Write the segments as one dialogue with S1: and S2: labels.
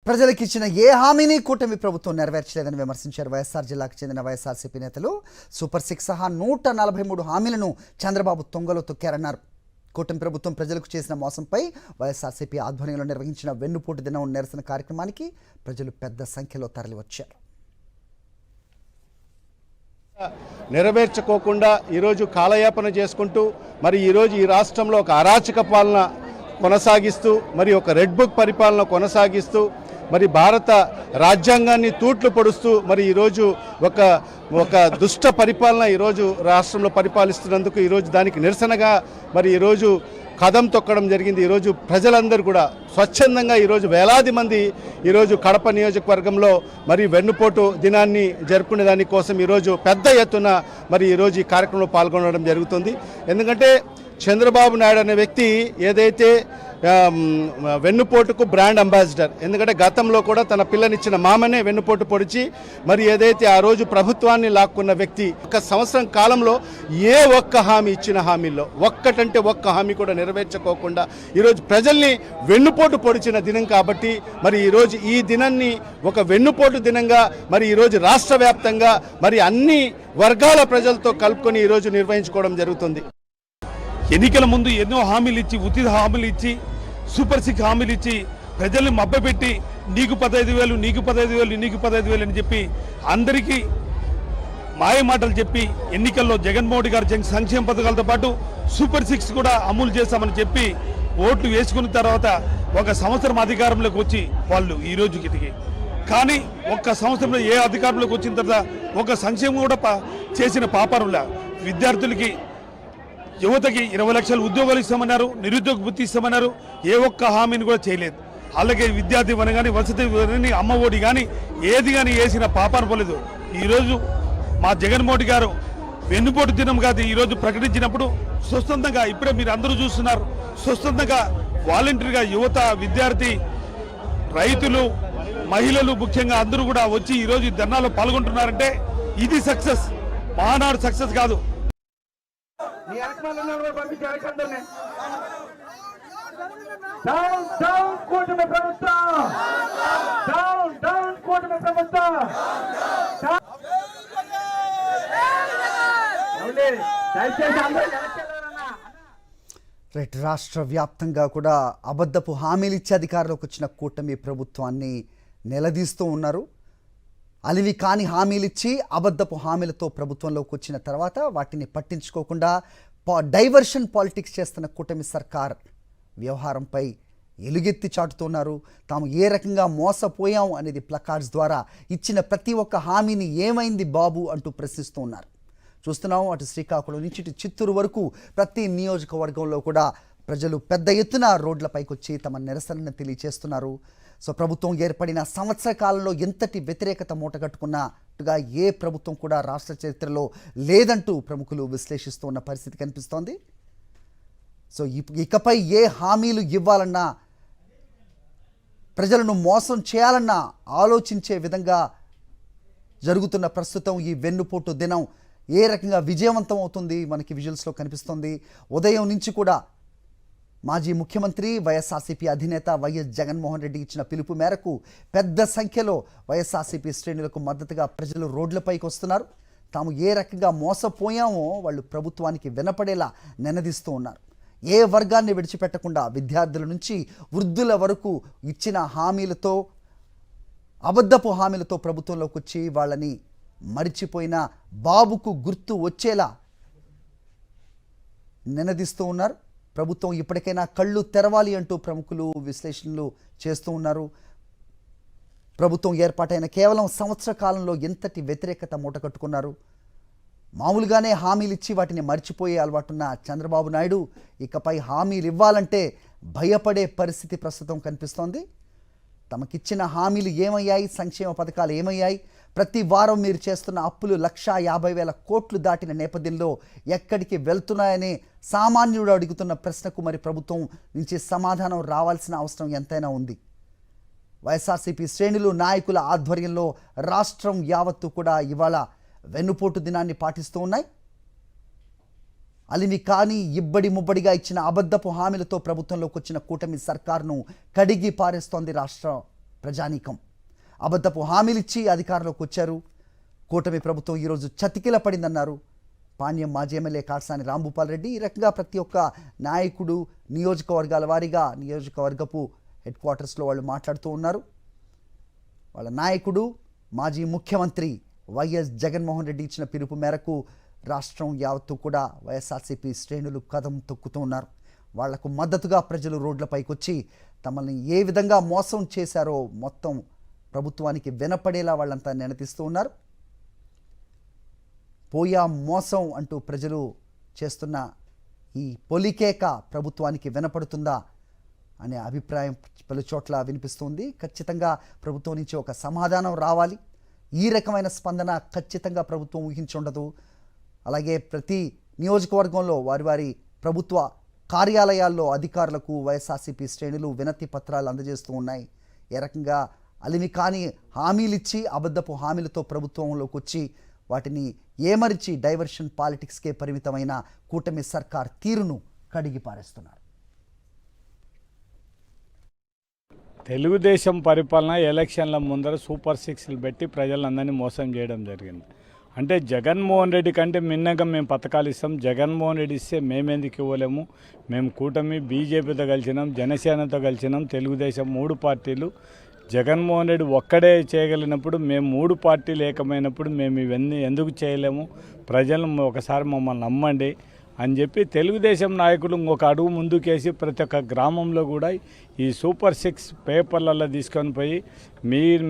S1: ప్రజలకు ఇచ్చిన ఏ హామీని కూటమి ప్రభుత్వం నెరవేర్చలేదని విమర్శించారు వైఎస్ఆర్ జిల్లాకు చెందిన వైఎస్ఆర్సీపీ నేతలు. సూపర్ 6 సహా 143 హామీలను చంద్రబాబు తొంగలో తొక్కారన్నారు. కూటమి ప్రభుత్వం ప్రజలకు చేసిన మోసంపై వైఎస్ఆర్సీపీ ఆధ్వర్యంలో నిర్వహించిన వెన్నుపోటు దినం నిరసన కార్యక్రమానికి ప్రజలు పెద్ద సంఖ్యలో తరలివచ్చారు.
S2: నెరవేర్చుకోకుండా ఈరోజు కాలయాపన చేసుకుంటూ మరి ఈరోజు ఈ రాష్ట్రంలో ఒక అరాచక పాలన కొనసాగిస్తూ మరి ఒక రెడ్ బుక్ పరిపాలన కొనసాగిస్తూ మరి భారత రాజ్యాంగాన్ని తూట్లు పొడుస్తూ మరి ఈరోజు ఒక దుష్ట పరిపాలన ఈరోజు రాష్ట్రంలో పరిపాలిస్తున్నందుకు ఈరోజు దానికి నిరసనగా మరి ఈరోజు కదం తొక్కడం జరిగింది. ఈరోజు ప్రజలందరూ కూడా స్వచ్ఛందంగా ఈరోజు వేలాది మంది ఈరోజు కడప నియోజకవర్గంలో మరి వెన్నుపోటు దినాన్ని జరుపుకునే దానికోసం ఈరోజు పెద్ద ఎత్తున మరి ఈరోజు ఈ కార్యక్రమంలో పాల్గొనడం జరుగుతుంది. ఎందుకంటే చంద్రబాబు నాయుడు అనే వ్యక్తి ఏదైతే వెన్నుపోటుకు బ్రాండ్ అంబాసిడర్, ఎందుకంటే గతంలో కూడా తన పిల్లనిచ్చిన మామనే వెన్నుపోటు పొడిచి మరి ఏదైతే ఆ రోజు ప్రభుత్వాన్ని లాక్కున్న వ్యక్తి ఒక సంవత్సరం కాలంలో ఏ ఒక్క హామీ ఇచ్చిన హామీల్లో ఒక్కటంటే ఒక్క హామీ కూడా నెరవేర్చుకోకుండా ఈరోజు ప్రజల్ని వెన్నుపోటు పొడిచిన దినం కాబట్టి మరి ఈరోజు ఈ దినాన్ని ఒక వెన్నుపోటు దినంగా మరి ఈరోజు రాష్ట్ర వ్యాప్తంగా మరి అన్ని వర్గాల ప్రజలతో కలుపుకొని ఈరోజు నిర్వహించుకోవడం జరుగుతుంది.
S3: ఎన్నికల ముందు ఎన్నో హామీలు ఇచ్చి ఉచిత హామీలు ఇచ్చి సూపర్ 6 హామీలు ఇచ్చి ప్రజల్ని మభ్యపెట్టి నీకు 15,000 నీకు 15,000 నీకు 15,000 అని చెప్పి అందరికీ మాయ మాటలు చెప్పి ఎన్నికల్లో జగన్మోహన్ గారు సంక్షేమ పథకాలతో పాటు సూపర్ 6 కూడా అమలు చేస్తామని చెప్పి ఓట్లు వేసుకున్న తర్వాత ఒక సంవత్సరం అధికారంలోకి వచ్చి వాళ్ళు ఈ రోజుకి కానీ ఒక్క సంవత్సరంలో ఏ అధికారంలోకి వచ్చిన తర్వాత ఒక సంక్షేమం కూడా చేసిన పాపారుల విద్యార్థులకి యువతకి 20 లక్షల ఉద్యోగాలు ఇస్తామన్నారు, నిరుద్యోగ వృత్తి ఇస్తామన్నారు. ఏ ఒక్క హామీని కూడా చేయలేదు. అలాగే విద్యార్థి వన కానీ వసతి కానీ అమ్మ ఒడి కానీ ఏది కానీ వేసిన పాపాను పోలేదు. ఈరోజు మా జగన్మోహన్ గారు వెన్నుపోటు దినం కాదు ఈరోజు ప్రకటించినప్పుడు స్వచ్ఛందంగా ఇప్పుడే మీరు అందరూ చూస్తున్నారు, స్వచ్ఛందంగా వాలంటీర్గా యువత, విద్యార్థి, రైతులు, మహిళలు ముఖ్యంగా అందరూ కూడా వచ్చి ఈరోజు ఈ ధర్నాలో పాల్గొంటున్నారంటే ఇది సక్సెస్, మహానాడు సక్సెస్ కాదు.
S1: రాష్ట్ర వ్యాప్తంగా కూడా అబద్ధపు హామీలు ఇచ్చే అధికారంలోకి వచ్చిన కూటమి ప్రభుత్వాన్ని నిలదీస్తూ ఉన్నారు. అలివి కాని హామీలిచ్చి అబద్ధపు హామీలతో ప్రభుత్వంలోకి వచ్చిన తర్వాత వాటిని పట్టించుకోకుండా డైవర్షన్ పాలిటిక్స్ చేస్తున్న కూటమి సర్కార్ వ్యవహారంపై ఎలుగెత్తి చాటుతున్నారు. తాము ఏ రకంగా మోసపోయాం అనేది ప్లకార్డ్స్ ద్వారా ఇచ్చిన ప్రతి ఒక్క హామీని ఏమైంది బాబు అంటూ ప్రశ్నిస్తూ ఉన్నారు. చూస్తున్నాం అటు శ్రీకాకుళం నుంచి ఇటు చిత్తూరు వరకు ప్రతి నియోజకవర్గంలో కూడా ప్రజలు పెద్ద ఎత్తున రోడ్లపైకి వచ్చి తమ నిరసనను తెలియజేస్తున్నారు. సో ప్రభుత్వం ఏర్పడిన సంవత్సర కాలంలో ఎంతటి వ్యతిరేకత మూటగట్టుకున్నట్టుగా ఏ ప్రభుత్వం కూడా రాష్ట్ర చరిత్రలో లేదంటూ ప్రముఖులు విశ్లేషిస్తూ ఉన్న పరిస్థితి కనిపిస్తోంది. సో ఇకపై ఏ హామీలు ఇవ్వాలన్నా, ప్రజలను మోసం చేయాలన్నా ఆలోచించే విధంగా జరుగుతున్న ప్రస్తుతం ఈ వెన్నుపోటు దినం ఏ రకంగా విజయవంతం అవుతుంది మనకి విజువల్స్లో కనిపిస్తోంది. ఉదయం నుంచి కూడా మాజీ ముఖ్యమంత్రి వైఎస్ఆర్సీపీ అధినేత వైఎస్ జగన్మోహన్ రెడ్డి ఇచ్చిన పిలుపు మేరకు పెద్ద సంఖ్యలో వైఎస్ఆర్సీపీ శ్రేణులకు మద్దతుగా ప్రజలు రోడ్లపైకి వస్తున్నారు. తాము ఏ రకంగా మోసపోయామో వాళ్ళు ప్రభుత్వానికి వినపడేలా నినదిస్తూ ఉన్నారు. ఏ వర్గాన్ని విడిచిపెట్టకుండా విద్యార్థుల నుంచి వృద్ధుల వరకు ఇచ్చిన హామీలతో, అబద్ధపు హామీలతో ప్రభుత్వంలోకి వచ్చి వాళ్ళని మరిచిపోయిన బాబుకు గుర్తు వచ్చేలా నినదిస్తూ ఉన్నారు. ప్రభుత్వం ఇప్పటికైనా కళ్ళు తెరవాలి అంటూ ప్రముఖులు విశ్లేషణలు చేస్తూ ఉన్నారు. ప్రభుత్వం ఏర్పాటైన కేవలం సంవత్సర కాలంలో ఎంతటి వ్యతిరేకత మూటకట్టుకున్నారు. మామూలుగానే హామీలు ఇచ్చి వాటిని మర్చిపోయే అలవాటున్న చంద్రబాబు నాయుడు ఇకపై హామీలు ఇవ్వాలంటే భయపడే పరిస్థితి ప్రస్తుతం కనిపిస్తోంది. తమకిచ్చిన హామీలు ఏమయ్యాయి, సంక్షేమ పథకాలు ఏమయ్యాయి, ప్రతి వారం మీరు చేస్తున్న అప్పులు 1,50,000 కోట్లు దాటిన నేపథ్యంలో ఎక్కడికి వెళ్తున్నాయనే సామాన్యుడు అడుగుతున్న ప్రశ్నకు మరి ప్రభుత్వం నుంచి సమాధానం రావాల్సిన అవసరం ఎంతైనా ఉంది. వైఎస్ఆర్సీపీ శ్రేణులు, నాయకుల ఆధ్వర్యంలో రాష్ట్రం యావత్తు కూడా ఇవాళ వెన్నుపోటు దినాన్ని పాటిస్తూ ఉన్నాయి. అలిమి కాని ఇబ్బడి ముబ్బడిగా ఇచ్చిన అబద్ధపు హామీలతో ప్రభుత్వంలోకి వచ్చిన కూటమి సర్కార్ను కడిగి పారేస్తోంది రాష్ట్రం ప్రజానీకం. అబద్ధపు హామీలిచ్చి అధికారంలోకి వచ్చారు. కూటమి ప్రభుత్వం ఈరోజు చతికిల పడిందన్నారు పాణ్యం మాజీ ఎమ్మెల్యే కాట్సాని రాంభూపాల్ రెడ్డి. ఈ రకంగా ప్రతి ఒక్క నాయకుడు నియోజకవర్గాల వారీగా నియోజకవర్గపు హెడ్ క్వార్టర్స్లో వాళ్ళు మాట్లాడుతూ ఉన్నారు. వాళ్ళ నాయకుడు మాజీ ముఖ్యమంత్రి వైఎస్ జగన్మోహన్ రెడ్డి ఇచ్చిన పిలుపు మేరకు రాష్ట్రం యావత్తు కూడా వైఎస్ఆర్సీపీ శ్రేణులు కదం తొక్కుతూ ఉన్నారు. వాళ్లకు మద్దతుగా ప్రజలు రోడ్లపైకి వచ్చి తమల్ని ఏ విధంగా మోసం చేశారో మొత్తం ప్రభుత్వానికి వినపడేలా వాళ్ళంతా నినదిస్తూ ఉన్నారు. పోయా మోసం అంటూ ప్రజలు చేస్తున్న ఈ పొలికేక ప్రభుత్వానికి వినపడుతుందా అనే అభిప్రాయం పలు చోట్ల వినిపిస్తుంది. ఖచ్చితంగా ప్రభుత్వం నుంచి ఒక సమాధానం రావాలి. ఈ రకమైన స్పందన ఖచ్చితంగా ప్రభుత్వం ఊహించుండదు. అలాగే ప్రతి నియోజకవర్గంలో వారి ప్రభుత్వ కార్యాలయాల్లో అధికారులకు వైఎస్ఆర్సీపీ శ్రేణులు వినతి పత్రాలు అందజేస్తూ ఉన్నాయి. ఏ రకంగా అలిమి కాని హామీలిచ్చి అబద్ధపు హామీలతో ప్రభుత్వంలోకి వచ్చి వాటిని ఏమరిచి డైవర్షన్ పాలిటిక్స్కే పరిమితమైన కూటమి సర్కార్ తీరును కడిగి పారేస్తున్నారు.
S4: తెలుగుదేశం పరిపాలన ఎలక్షన్ల ముందర సూపర్ సిక్స్లు పెట్టి ప్రజలందరినీ మోసం చేయడం జరిగింది. అంటే జగన్మోహన్ రెడ్డి కంటే మిన్నగా మేము పథకాలు ఇస్తాం, జగన్మోహన్ రెడ్డి ఇస్తే మేమెందుకు ఇవ్వలేము, మేము కూటమి బీజేపీతో కలిసినాం, జనసేనతో కలిసినాం, తెలుగుదేశం 3 పార్టీలు జగన్మోహన్ రెడ్డి ఒక్కడే చేయగలిగినప్పుడు మేము 3 పార్టీలు ఏకమైనప్పుడు మేము ఇవన్నీ ఎందుకు చేయలేము, ప్రజలు ఒకసారి మమ్మల్ని నమ్మండి అని చెప్పి తెలుగుదేశం నాయకులు ఇంకొక అడుగు ముందుకేసి ప్రతి ఒక్క గ్రామంలో కూడా ఈ సూపర్ 6 పేపర్లలో తీసుకొని పోయి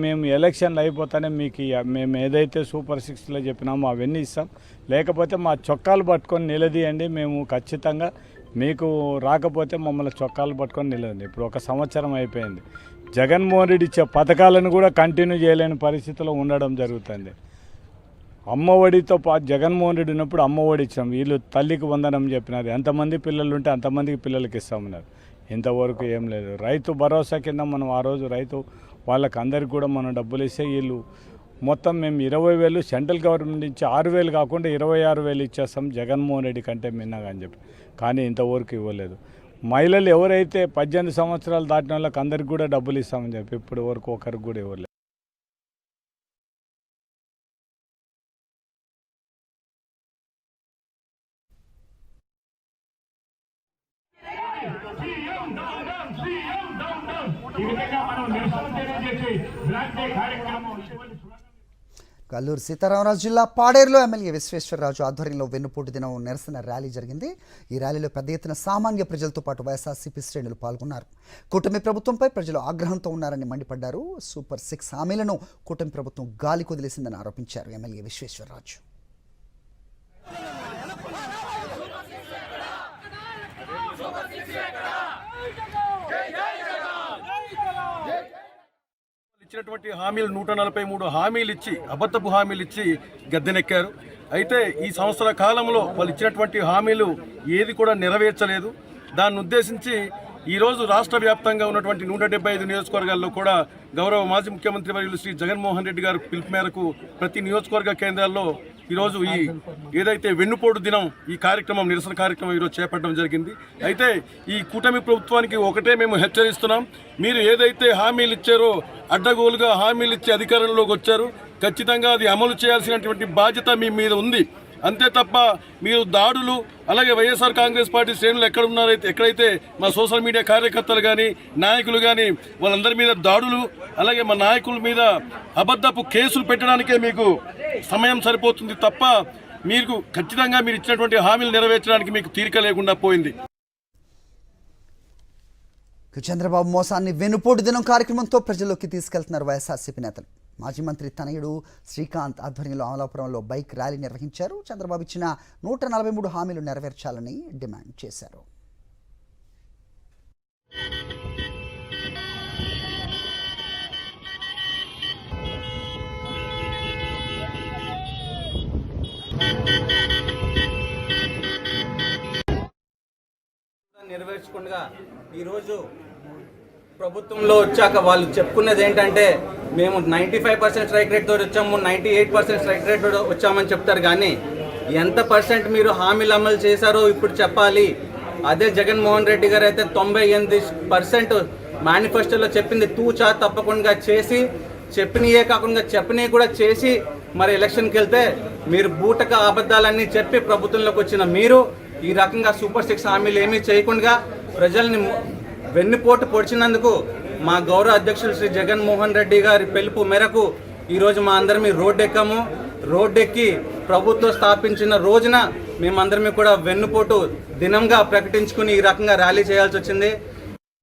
S4: మేము ఎలక్షన్లు అయిపోతానే మీకు మేము ఏదైతే సూపర్ 6లో చెప్పినామో అవన్నీ ఇస్తాం, లేకపోతే మా చొక్కాలు పట్టుకొని నిలదీయండి, మేము ఖచ్చితంగా మీకు రాకపోతే మమ్మల్ని చొక్కాలు పట్టుకొని నిలదండి. ఇప్పుడు 1 సంవత్సరం అయిపోయింది. జగన్మోహన్ రెడ్డి ఇచ్చే పథకాలను కూడా కంటిన్యూ చేయలేని పరిస్థితిలో ఉండడం జరుగుతుంది. అమ్మఒడితో పాటు జగన్మోహన్ రెడ్డి ఉన్నప్పుడు అమ్మఒడి ఇచ్చాం, వీళ్ళు తల్లికి వందనం చెప్పినారు, ఎంతమంది పిల్లలు ఉంటే అంతమందికి పిల్లలకి ఇస్తామన్నారు. ఇంతవరకు ఏం లేదు. రైతు భరోసా కింద మనం ఆ రోజు రైతు వాళ్ళకి అందరికి కూడా మనం డబ్బులు ఇస్తే వీళ్ళు మొత్తం మేము 20,000 సెంట్రల్ గవర్నమెంట్ నుంచి 6,000 కాకుండా 26,000 ఇచ్చేస్తాం జగన్మోహన్ రెడ్డి కంటే మిన్నగా అని చెప్పి, కానీ ఇంతవరకు ఇవ్వలేదు. మహిళలు ఎవరైతే 18 సంవత్సరాలు దాటిన వాళ్ళకి అందరికి కూడా డబ్బులు ఇస్తామని చెప్పి ఇప్పటి వరకు ఒకరికి కూడా ఇవ్వలేదు.
S1: కల్లూరు సీతారామరాజు జిల్లా పాడేరులో ఎమ్మెల్యే విశ్వేశ్వరరాజు ఆధ్వర్యంలో వెన్నుపోటు దినం నిరసన ర్యాలీ జరిగింది. ఈ ర్యాలీలో పెద్ద ఎత్తున సామాన్య ప్రజలతో పాటు వైఎస్ఆర్సీపీ శ్రేణులు పాల్గొన్నారు. కూటమి ప్రభుత్వంపై ప్రజలు ఆగ్రహంతో ఉన్నారని మండిపడ్డారు. సూపర్ 6 హామీలను కూటమి ప్రభుత్వం గాలి కొదిలేసిందని ఆరోపించారు ఎమ్మెల్యే విశ్వేశ్వరరాజు.
S5: ఇచ్చినటువంటి హామీలు 143 హామీలు ఇచ్చి అబద్ధపు హామీలు ఇచ్చి గద్దెనెక్కారు. అయితే ఈ సంవత్సర కాలంలో వాళ్ళు ఇచ్చినటువంటి హామీలు ఏది కూడా నెరవేర్చలేదు. దాన్ని ఉద్దేశించి ఈరోజు రాష్ట్ర వ్యాప్తంగా ఉన్నటువంటి 175 నియోజకవర్గాల్లో కూడా గౌరవ మాజీ ముఖ్యమంత్రి వర్యులు శ్రీ జగన్మోహన్ రెడ్డి గారు పిలుపు మేరకు ప్రతి నియోజకవర్గ కేంద్రాల్లో ఈరోజు ఈ ఏదైతే వెన్నుపోటు దినం ఈ కార్యక్రమం నిరసన కార్యక్రమం ఈరోజు చేపట్టడం జరిగింది. అయితే ఈ కూటమి ప్రభుత్వానికి ఒకటే మేము హెచ్చరిస్తున్నాం, మీరు ఏదైతే హామీలు ఇచ్చారో అడ్డగోలుగా హామీలు ఇచ్చి అధికారంలోకి వచ్చారు, ఖచ్చితంగా అది అమలు చేయాల్సినటువంటి బాధ్యత మీ మీద ఉంది. అంతే తప్ప మీరు దాడులు అలాగే వైఎస్ఆర్ కాంగ్రెస్ పార్టీ శ్రేణులు ఎక్కడైతే మా సోషల్ మీడియా కార్యకర్తలు కానీ నాయకులు కానీ వాళ్ళందరి మీద దాడులు అలాగే మా నాయకుల మీద అబద్ధపు కేసులు పెట్టడానికే మీకు సమయం సరిపోతుంది తప్ప మీకు ఖచ్చితంగా మీరు ఇచ్చినటువంటి హామీలు నెరవేర్చడానికి మీకు తీరిక లేకుండా పోయింది.
S1: చంద్రబాబు మోసాన్ని వెన్నుపోటు దినం కార్యక్రమంతో ప్రజల్లోకి తీసుకెళ్తున్నారు వైఎస్ఆర్సీపీ నేతలు. మాజీ మంత్రి తనయుడు శ్రీకాంత్ ఆధ్వర్యంలో అమలాపురంలో బైక్ ర్యాలీ నిర్వహించారు. చంద్రబాబు ఇచ్చిన 143 హామీలు నెరవేర్చాలని డిమాండ్ చేశారు.
S6: నెరవేర్చకుండా ఈరోజు ప్రభుత్వంలో వచ్చాక వాళ్ళు చెప్పుకున్నది ఏంటంటే మేము 95% స్ట్రైక్ రేట్తో వచ్చాము, 98% స్ట్రైక్ రేట్తో వచ్చామని చెప్తారు. కానీ ఎంత పర్సెంట్ మీరు హామీలు అమలు చేశారో ఇప్పుడు చెప్పాలి. అదే జగన్మోహన్ రెడ్డి గారు అయితే 98% మేనిఫెస్టోలో చెప్పింది తూచా తప్పకుండా చేసి చెప్పినయే కాకుండా చెప్పినవి కూడా చేసి మరి ఎలక్షన్కి వెళ్తే మీరు బూటక అబద్ధాలన్నీ చెప్పి ప్రభుత్వంలోకి వచ్చిన మీరు ఈ రకంగా సూపర్ 6 హామీలు ఏమీ చేయకుండా ప్రజల్ని వెన్నుపోటు పొడిచినందుకు మా గౌరవ అధ్యక్షులు శ్రీ జగన్మోహన్ రెడ్డి గారి పిలుపు మేరకు ఈరోజు మా అందరం రోడ్డెక్కాము. రోడ్డెక్కి ప్రభుత్వం స్థాపించిన రోజున మేమందరం కూడా వెన్నుపోటు దినంగా ప్రకటించుకుని ఈ రకంగా ర్యాలీ చేయాల్సి వచ్చింది.